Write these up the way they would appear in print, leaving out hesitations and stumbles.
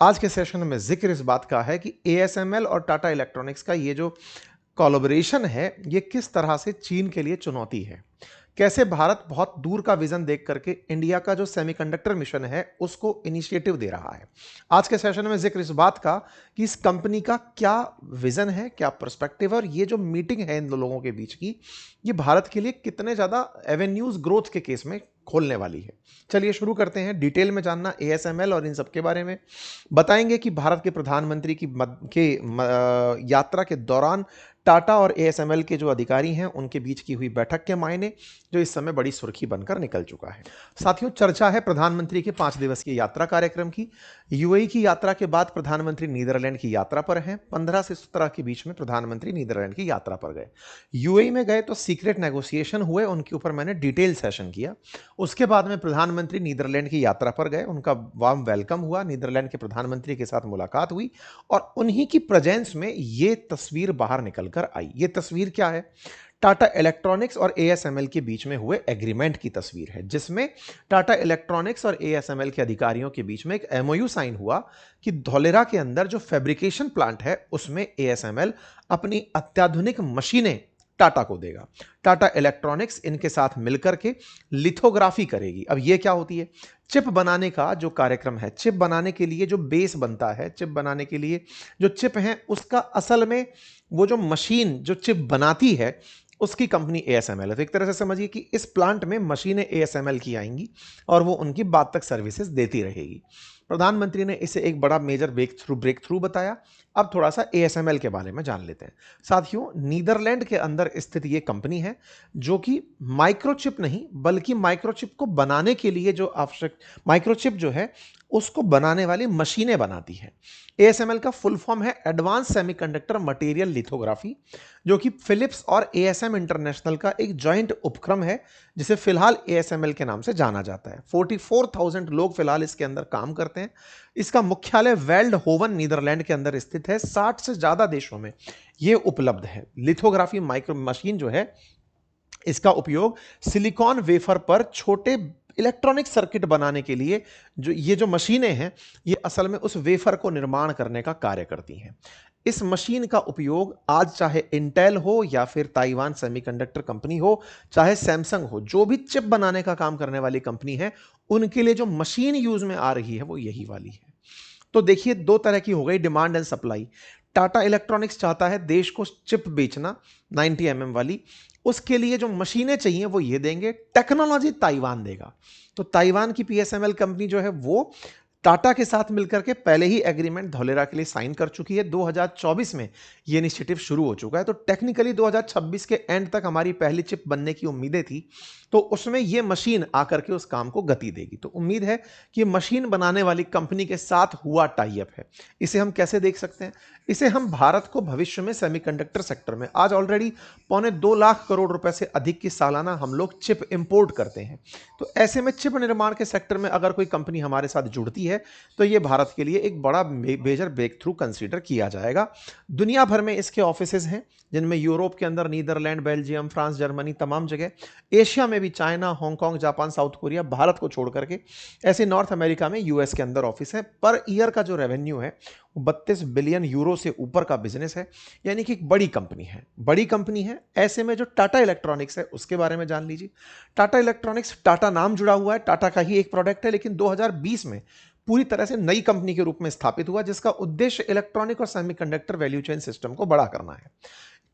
आज के सेशन में जिक्र इस बात का है कि एएसएमएल और टाटा इलेक्ट्रॉनिक्स का ये जो कोलैबोरेशन है, ये किस तरह से चीन के लिए चुनौती है। कैसे भारत बहुत दूर का विजन देख करके इंडिया का जो सेमीकंडक्टर मिशन है, उसको इनिशिएटिव दे रहा है। आज के सेशन में जिक्र इस बात का कि इस कंपनी का क्या विजन है, क्या पर्सपेक्टिव है और ये जो मीटिंग है इन दो लोगों के बीच की, ये भारत के लिए कितने ज़्यादा एवेन्यूज़ ग्रोथ के केस में खोलने वाली है। चलिए शुरू करते हैं डिटेल में जानना एएसएमएल और इन सब के बारे में। बताएंगे कि भारत के प्रधानमंत्री की यात्रा के दौरान टाटा और एएसएमएल के जो अधिकारी हैं उनके बीच की हुई बैठक के मायने, जो इस समय बड़ी सुर्खी बनकर निकल चुका है। साथियों, चर्चा है प्रधानमंत्री के 5 दिवसीय यात्रा कार्यक्रम की। यूएई की यात्रा के बाद प्रधानमंत्री नीदरलैंड की यात्रा पर हैं। 15 से 17 के बीच में प्रधानमंत्री नीदरलैंड की यात्रा पर गए। यूएई में गए तो सीक्रेट नेगोशिएशन हुए, उनके ऊपर मैंने डिटेल सेशन किया। उसके बाद में प्रधानमंत्री नीदरलैंड की यात्रा पर गए, उनका वार्म वेलकम हुआ, नीदरलैंड के प्रधानमंत्री के साथ मुलाकात हुई और उन्हीं की प्रेजेंस में ये तस्वीर बाहर निकल कर आई। ये तस्वीर क्या है? टाटा इलेक्ट्रॉनिक्स और एएसएमएल के बीच में हुए एग्रीमेंट की तस्वीर है, जिसमें टाटा इलेक्ट्रॉनिक्स और एएसएमएल के अधिकारियों के बीच में एक एमओयू साइन हुआ कि धौलेरा के अंदर जो फैब्रिकेशन प्लांट है उसमें एएसएमएल अपनी अत्याधुनिक मशीनें टाटा को देगा। टाटा इलेक्ट्रॉनिक्स इनके साथ मिलकर के लिथोग्राफी करेगी। अब ये क्या होती है? चिप बनाने का जो कार्यक्रम है, चिप बनाने के लिए जो बेस बनता है, चिप बनाने के लिए जो चिप है, उसका असल में वो जो मशीन जो चिप बनाती है उसकी कंपनी एएसएमएल है। तो एक तरह से समझिए कि इस प्लांट में मशीनें एएसएमएल की आएंगी और वो उनकी बाद तक सर्विसेज देती रहेगी। प्रधानमंत्री ने इसे एक बड़ा मेजर ब्रेक थ्रू बताया। अब थोड़ा सा एएसएमएल के बारे में जान लेते हैं। साथियों, नीदरलैंड के अंदर स्थित ये कंपनी है जो कि माइक्रोचिप नहीं बल्कि माइक्रोचिप को बनाने के लिए जो आवश्यक माइक्रोचिप जो है उसको बनाने वाली मशीनें बनाती है। एएसएमएल का फुल फॉर्म है एडवांस सेमीकंडक्टर मटेरियल लिथोग्राफी, जो कि फिलिप्स और एएसएम इंटरनेशनल का एक जॉइंट उपक्रम है, जिसे फिलहाल एएसएमएल के नाम से जाना जाता है। 44,000 लोग फिलहाल इसके अंदर काम करते हैं। इसका मुख्यालय वेल्डहोवन नीदरलैंड के अंदर स्थित है। 60 से ज्यादा देशों में यह उपलब्ध है। लिथोग्राफी माइक्रो मशीन जो है, इसका उपयोग सिलिकॉन वेफर पर छोटे इलेक्ट्रॉनिक सर्किट बनाने के लिए जो मशीनें हैं, ये असल में उस वेफर को निर्माण करने का कार्य करती हैं। इस मशीन का उपयोग आज चाहे इंटेल हो या फिर ताइवान सेमीकंडक्टर कंपनी हो, चाहे सैमसंग हो, जो भी चिप बनाने का काम करने वाली कंपनी है, उनके लिए जो मशीन यूज में आ रही है वो यही वाली है। तो देखिए, दो तरह की हो गई demand and supply. Tata electronics चाहता है देश को चिप बेचना 90 वाली, उसके लिए जो मशीनें चाहिए वो ये देंगे, टेक्नोलॉजी ताइवान देगा। तो ताइवान की पीएसएमएल कंपनी जो है वो टाटा के साथ मिलकर के पहले ही एग्रीमेंट धौलेरा के लिए साइन कर चुकी है। 2024 में ये इनिशिएटिव शुरू हो चुका है। तो टेक्निकली 2026 के एंड तक हमारी पहली चिप बनने की उम्मीदें थी, तो उसमें ये मशीन आकर के उस काम को गति देगी। तो उम्मीद है कि मशीन बनाने वाली कंपनी के साथ हुआ टाई अप है। इसे हम कैसे देख सकते हैं? इसे हम भारत को भविष्य में सेमीकंडक्टर सेक्टर में, आज ऑलरेडी 2.25 लाख करोड़ रुपए से अधिक की सालाना हम लोग चिप इंपोर्ट करते हैं। तो ऐसे में चिप निर्माण के सेक्टर में अगर कोई कंपनी हमारे साथ जुड़ती है तो ये भारत के लिए एक बड़ा मेजर ब्रेक थ्रू कंसीडर किया जाएगा। दुनिया भर में इसके ऑफिसेज हैं, जिनमें यूरोप के अंदर नीदरलैंड, बेल्जियम, फ्रांस, जर्मनी, तमाम जगह। एशिया में भी China, Hong Kong, Japan, south Korea, Bharat को छोड़ करके ऐसे नॉर्थ अमेरिका में यूएस के अंदर ऑफिस है। पर ईयर का जो रेवेन्यू है वो 32 बिलियन यूरो से ऊपर का बिजनेस है, यानी कि एक बड़ी कंपनी है। बड़ी कंपनी है, ऐसे में जो टाटा इलेक्ट्रॉनिक्स है उसके बारे में जान लीजिए। टाटा इलेक्ट्रॉनिक्स, टाटा नाम जुड़ा हुआ है, टाटा का ही एक प्रोडक्ट है, लेकिन 2020 में पूरी तरह से नई कंपनी के रूप में स्थापित हुआ, जिसका उद्देश्य इलेक्ट्रॉनिक और सेमीकंडक्टर वैल्यू चेन सिस्टम को बड़ा करना है।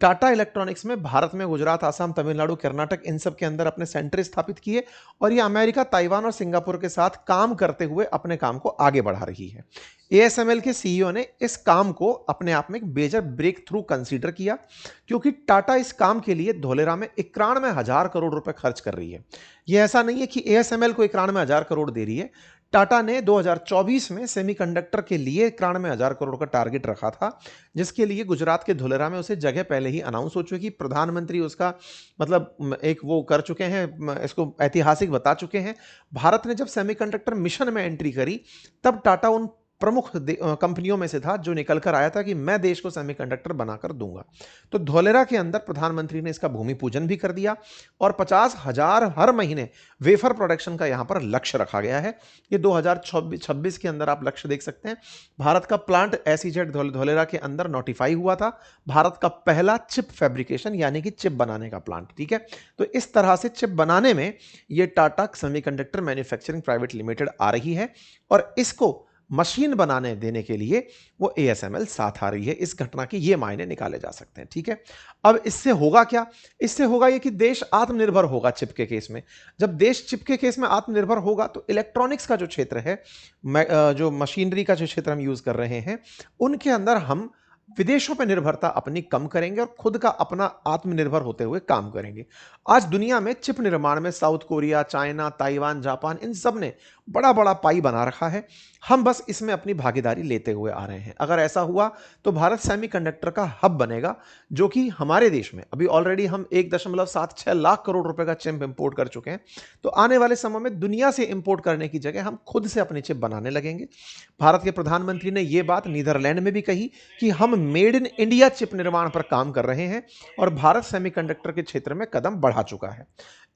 टाटा इलेक्ट्रॉनिक्स में भारत में गुजरात, आसाम, तमिलनाडु, कर्नाटक, इन सब के अंदर अपने सेंटर स्थापित किए और ये अमेरिका, ताइवान और सिंगापुर के साथ काम करते हुए अपने काम को आगे बढ़ा रही है। एएसएमएल के सीईओ ने इस काम को अपने आप में एक मेजर ब्रेक थ्रू कंसीडर किया, क्योंकि टाटा इस काम के लिए धौलेरा में 91,000 करोड़ रुपए खर्च कर रही है। यह ऐसा नहीं है कि एएसएमएल को 91,000 करोड़ दे रही है। टाटा ने 2024 में सेमीकंडक्टर के लिए 91,000 करोड़ का टारगेट रखा था, जिसके लिए गुजरात के धुलेरा में उसे जगह पहले ही अनाउंस हो चुकी। प्रधानमंत्री उसका मतलब एक वो कर चुके हैं, इसको ऐतिहासिक बता चुके हैं। भारत ने जब सेमीकंडक्टर मिशन में एंट्री करी, तब टाटा उन प्रमुख कंपनियों में से था जो निकल कर आया था कि मैं देश को सेमीकंडक्टर बनाकर दूंगा। तो धोलेरा के अंदर प्रधानमंत्री ने इसका भूमि पूजन भी कर दिया और 50,000 हर महीने वेफर प्रोडक्शन का यहां पर लक्ष्य रखा गया है। ये 2026 के अंदर आप लक्ष्य देख सकते हैं। भारत का प्लांट एसईजेड धोलेरा के अंदर नोटिफाई हुआ था, भारत का पहला चिप फैब्रिकेशन यानी कि चिप बनाने का प्लांट। ठीक है, तो इस तरह से चिप बनाने में ये Tata semiconductor manufacturing private limited आ रही है और इसको मशीन बनाने देने के लिए वो एएसएमएल साथ आ रही है। इस घटना के ये मायने निकाले जा सकते हैं। ठीक है, अब इससे होगा क्या? इससे होगा ये कि देश आत्मनिर्भर होगा चिप के केस में। जब देश चिप के केस में आत्मनिर्भर होगा तो इलेक्ट्रॉनिक्स का जो क्षेत्र है, जो मशीनरी का जो क्षेत्र हम यूज कर रहे हैं, उनके अंदर हम विदेशों पर निर्भरता अपनी कम करेंगे और खुद का अपना आत्मनिर्भर होते हुए काम करेंगे। आज दुनिया में चिप निर्माण में South Korea, China, Taiwan, Japan, इन सब ने बड़ा बड़ा पाई बना रखा है। हम बस इसमें अपनी भागीदारी लेते हुए आ रहे हैं। अगर ऐसा हुआ तो भारत सेमीकंडक्टर का हब बनेगा, जो कि हमारे देश में अभी ऑलरेडी हम 1.76 लाख करोड़ रुपए का चिप इंपोर्ट कर चुके हैं। तो आने वाले समय में दुनिया से इंपोर्ट करने की जगह हम खुद से अपनी चिप बनाने लगेंगे। भारत के प्रधानमंत्री ने यह बात नीदरलैंड में भी कही कि हम मेड इन इंडिया चिप निर्माण पर काम कर रहे हैं और भारत सेमीकंडक्टर के क्षेत्र में कदम बढ़ा चुका है।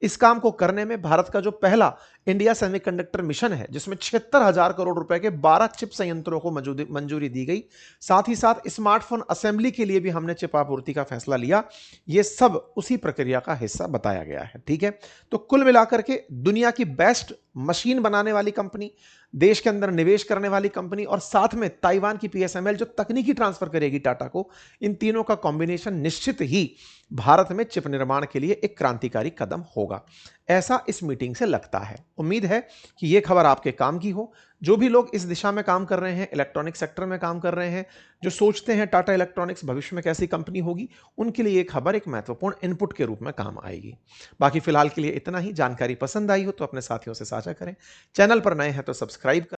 इस काम को करने में भारत का जो पहला इंडिया सेमीकंडक्टर मिशन है, जिसमें 76,000 करोड़ रुपए के 12 चिप संयंत्रों को मंजूरी दी गई, साथ ही साथ स्मार्टफोन असेंबली के लिए भी हमने चिप आपूर्ति का फैसला लिया, ये सब उसी प्रक्रिया का हिस्सा बताया गया है। ठीक है, तो कुल मिलाकर के दुनिया की बेस्ट मशीन बनाने वाली कंपनी, देश के अंदर निवेश करने वाली कंपनी और साथ में ताइवान की पीएसएमएल जो तकनीकी ट्रांसफर करेगी टाटा को, इन तीनों का कॉम्बिनेशन निश्चित ही भारत में चिप निर्माण के लिए एक क्रांतिकारी कदम होगा, ऐसा इस मीटिंग से लगता है। उम्मीद है कि यह खबर आपके काम की हो। जो भी लोग इस दिशा में काम कर रहे हैं, इलेक्ट्रॉनिक सेक्टर में काम कर रहे हैं, जो सोचते हैं टाटा इलेक्ट्रॉनिक्स भविष्य में कैसी कंपनी होगी, उनके लिए यह खबर एक महत्वपूर्ण इनपुट के रूप में काम आएगी। बाकी फिलहाल के लिए इतना ही। जानकारी पसंद आई हो तो अपने साथियों से साझा करें। चैनल पर नए हैं तो सब्सक्राइब करें।